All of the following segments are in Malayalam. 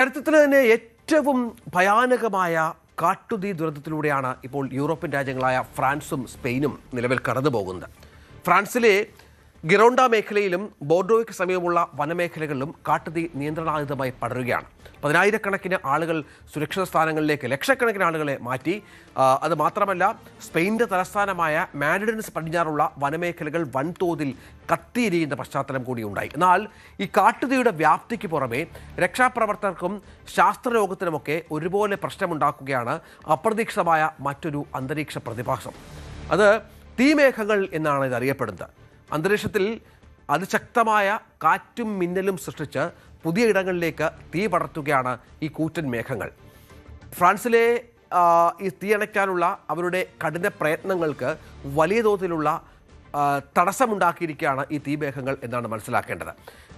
ചരിത്രത്തിലെ തന്നെ ഏറ്റവും ഭയാനകമായ കാട്ടുതീ ദുരന്തത്തിലൂടെയാണ് ഇപ്പോൾ യൂറോപ്യൻ രാജ്യങ്ങളായ ഫ്രാൻസും സ്പെയിനും നിലവിൽ കടന്നുപോകുന്നത്. ഫ്രാൻസിലെ ഗിറോണ്ട മേഖലയിലും ബോർഡോയ്ക്ക് സമീപമുള്ള വനമേഖലകളിലും കാട്ടുതീ നിയന്ത്രണാതീതമായി പടരുകയാണ്. പതിനായിരക്കണക്കിന് ആളുകൾ സുരക്ഷിത സ്ഥാനങ്ങളിലേക്ക് ലക്ഷക്കണക്കിന് ആളുകളെ മാറ്റി. അത് മാത്രമല്ല, സ്പെയിൻ്റെ തലസ്ഥാനമായ മാഡ്രിഡിന് പടിഞ്ഞാറുള്ള വനമേഖലകൾ വൻതോതിൽ കത്തിയെരിയുന്ന പശ്ചാത്തലം കൂടി ഉണ്ടായി. എന്നാൽ ഈ കാട്ടുതീയുടെ വ്യാപ്തിക്ക് പുറമെ രക്ഷാപ്രവർത്തകർക്കും ശാസ്ത്രലോകത്തിനുമൊക്കെ ഒരുപോലെ പ്രശ്നമുണ്ടാക്കുകയാണ് അപ്രതീക്ഷിതമായ മറ്റൊരു അന്തരീക്ഷ പ്രതിഭാസം. അത് തീമേഘങ്ങൾ എന്നാണ് ഇത് അറിയപ്പെടുന്നത്. അന്തരീക്ഷത്തിൽ അതിശക്തമായ കാറ്റും മിന്നലും സൃഷ്ടിച്ച് പുതിയ ഇടങ്ങളിലേക്ക് തീ പടർത്തുകയാണ് ഈ കൂറ്റൻ മേഘങ്ങൾ. ഫ്രാൻസിലെ ഈ തീയണയ്ക്കാനുള്ള അവരുടെ കഠിന പ്രയത്നങ്ങൾക്ക് വലിയ തോതിലുള്ള തടസ്സമുണ്ടാക്കിയിരിക്കുകയാണ് ഈ തീമേഘങ്ങൾ എന്നാണ് മനസ്സിലാക്കേണ്ടത്.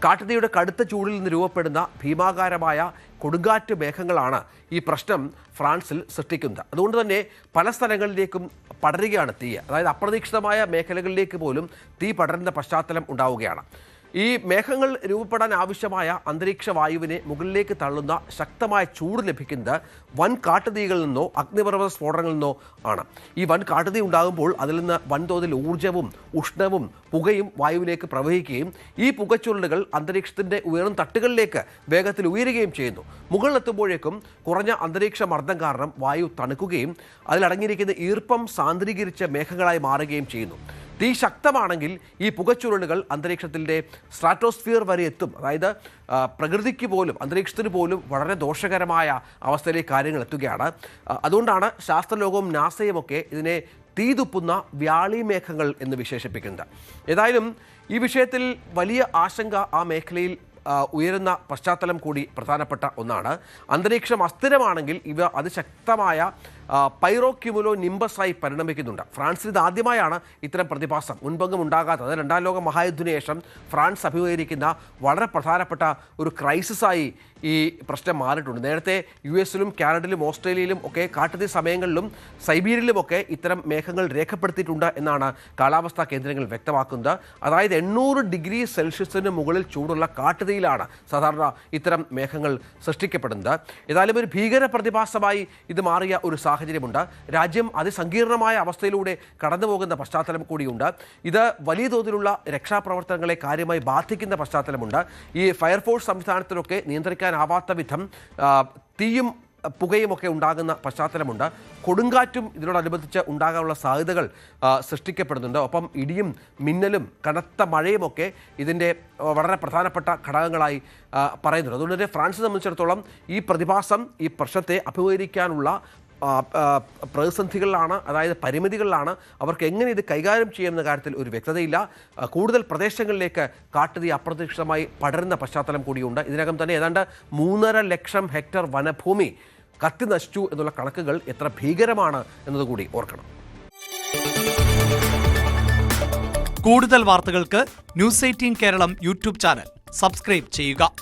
കാട്ടുതീയുടെ കടുത്ത ചൂടിൽ നിന്ന് രൂപപ്പെടുന്ന ഭീമാകാരമായ കൊടുങ്കാറ്റ് മേഘങ്ങളാണ് ഈ പ്രശ്നം ഫ്രാൻസിൽ സൃഷ്ടിക്കുന്നത്. അതുകൊണ്ട് തന്നെ പല സ്ഥലങ്ങളിലേക്കും പടരുകയാണ് തീ. അതായത് അപ്രതീക്ഷിതമായ മേഖലകളിലേക്ക് പോലും തീ പടരുന്ന പശ്ചാത്തലം ഉണ്ടാവുകയാണ്. ഈ മേഘങ്ങൾ രൂപപ്പെടാൻ ആവശ്യമായ അന്തരീക്ഷ വായുവിനെ മുകളിലേക്ക് തള്ളുന്ന ശക്തമായ ചൂട് ലഭിക്കുന്നത് വൻ കാട്ടുതീകളിൽ നിന്നോ അഗ്നിപർവ്വത സ്ഫോടനങ്ങളിൽ നിന്നോ ആണ്. ഈ വൻ കാട്ടുതീ ഉണ്ടാകുമ്പോൾ അതിൽ നിന്ന് വൻതോതിൽ ഊർജ്ജവും ഉഷ്ണവും പുകയും വായുവിലേക്ക് പ്രവഹിക്കുകയും ഈ പുകച്ചുരുളുകൾ അന്തരീക്ഷത്തിൻ്റെ ഉയർന്ന തട്ടുകളിലേക്ക് വേഗത്തിൽ ഉയരുകയും ചെയ്യുന്നു. മുകളിലെത്തുമ്പോഴേക്കും കുറഞ്ഞ അന്തരീക്ഷ മർദ്ദം കാരണം വായു തണുക്കുകയും അതിലടങ്ങിയിരിക്കുന്ന ഈർപ്പം സാന്ദ്രീകരിച്ച മേഘങ്ങളായി മാറുകയും ചെയ്യുന്നു. തീ ശക്തമാണെങ്കിൽ ഈ പുകച്ചുരുളുകൾ അന്തരീക്ഷത്തിൻ്റെ സ്ട്രാറ്റോസ്ഫിയർ വരെ എത്തും. അതായത് പ്രകൃതിക്ക് പോലും അന്തരീക്ഷത്തിന് പോലും വളരെ ദോഷകരമായ അവസ്ഥയിലേക്ക് കാര്യങ്ങൾ എത്തുകയാണ്. അതുകൊണ്ടാണ് ശാസ്ത്രലോകവും നാസയുമൊക്കെ ഇതിനെ തീതുപ്പുന്ന വ്യാളി മേഘങ്ങൾ എന്ന് വിശേഷിപ്പിക്കുന്നത്. ഏതായാലും ഈ വിഷയത്തിൽ വലിയ ആശങ്ക ആ മേഖലയിൽ ഉയരുന്ന പശ്ചാത്തലം കൂടി പ്രധാനപ്പെട്ട ഒന്നാണ്. അന്തരീക്ഷം അസ്ഥിരമാണെങ്കിൽ ഇവ അതിശക്തമായ പൈറോക്യുമുലോ നിംബസായി പരിണമിക്കുന്നുണ്ട്. ഫ്രാൻസിൽ ഇത് ആദ്യമായാണ് ഇത്തരം പ്രതിഭാസം. മുൻപെങ്ങും ഉണ്ടാകാത്തത്. രണ്ടാം ലോക മഹായുദ്ധത്തിന് ശേഷം ഫ്രാൻസ് അഭിമുഖീകരിക്കുന്ന വളരെ പ്രധാനപ്പെട്ട ഒരു ക്രൈസിസായി ഈ പ്രശ്നം മാറിയിട്ടുണ്ട്. നേരത്തെ US-ലും കാനഡയിലും ഓസ്ട്രേലിയയിലും ഒക്കെ കാട്ടുതീ സമയങ്ങളിലും സൈബീരിയയിലുമൊക്കെ ഇത്തരം മേഘങ്ങൾ രേഖപ്പെടുത്തിയിട്ടുണ്ട് എന്നാണ് കാലാവസ്ഥാ കേന്ദ്രങ്ങൾ വ്യക്തമാക്കുന്നത്. അതായത് 800 ഡിഗ്രി സെൽഷ്യസിന് മുകളിൽ ചൂടുള്ള കാട്ടുതീയിലാണ് സാധാരണ ഇത്തരം മേഘങ്ങൾ സൃഷ്ടിക്കപ്പെടുന്നത്. ഏതായാലും ഒരു ഭീകര പ്രതിഭാസമായി ഇത് മാറിയ ഒരു സാഹചര്യമുണ്ട്. രാജ്യം അതിസങ്കീർണമായ അവസ്ഥയിലൂടെ കടന്നു പോകുന്ന പശ്ചാത്തലം കൂടിയുണ്ട്. ഇത് വലിയ തോതിലുള്ള രക്ഷാപ്രവർത്തനങ്ങളെ കാര്യമായി ബാധിക്കുന്ന പശ്ചാത്തലമുണ്ട്. ഈ ഫയർഫോഴ്സ് സംവിധാനത്തിലൊക്കെ നിയന്ത്രിക്കാനാവാത്ത വിധം തീയും പുകയുമൊക്കെ ഉണ്ടാകുന്ന പശ്ചാത്തലമുണ്ട്. കൊടുങ്കാറ്റും ഇതിനോടനുബന്ധിച്ച് ഉണ്ടാകാനുള്ള സാധ്യതകൾ സൃഷ്ടിക്കപ്പെടുന്നുണ്ട്. ഒപ്പം ഇടിയും മിന്നലും കനത്ത മഴയുമൊക്കെ ഇതിൻ്റെ വളരെ പ്രധാനപ്പെട്ട ഘടകങ്ങളായി പറയുന്നുണ്ട്. അതുകൊണ്ട് തന്നെ ഫ്രാൻസിനെ സംബന്ധിച്ചിടത്തോളം ഈ പ്രതിഭാസം ഈ പ്രശ്നത്തെ അഭിമുഖീകരിക്കാനുള്ള പ്രതിസന്ധികളിലാണ്, അതായത് പരിമിതികളിലാണ്. അവർക്ക് എങ്ങനെ ഇത് കൈകാര്യം ചെയ്യുമെന്ന കാര്യത്തിൽ ഒരു വ്യക്തതയില്ല. കൂടുതൽ പ്രദേശങ്ങളിലേക്ക് കാട്ടുതീ അപ്രതീക്ഷിതമായി പടരുന്ന പശ്ചാത്തലം കൂടിയുണ്ട്. ഇതിനകം തന്നെ ഏതാണ്ട് 3.5 ലക്ഷം ഹെക്ടർ വനഭൂമി കത്തി നശിച്ചു എന്നുള്ള കണക്കുകൾ എത്ര ഭീകരമാണ് എന്നതുകൂടി ഓർക്കണം. കൂടുതൽ വാർത്തകൾക്ക് News 18 Keralam YouTube channel subscribe ചെയ്യുക.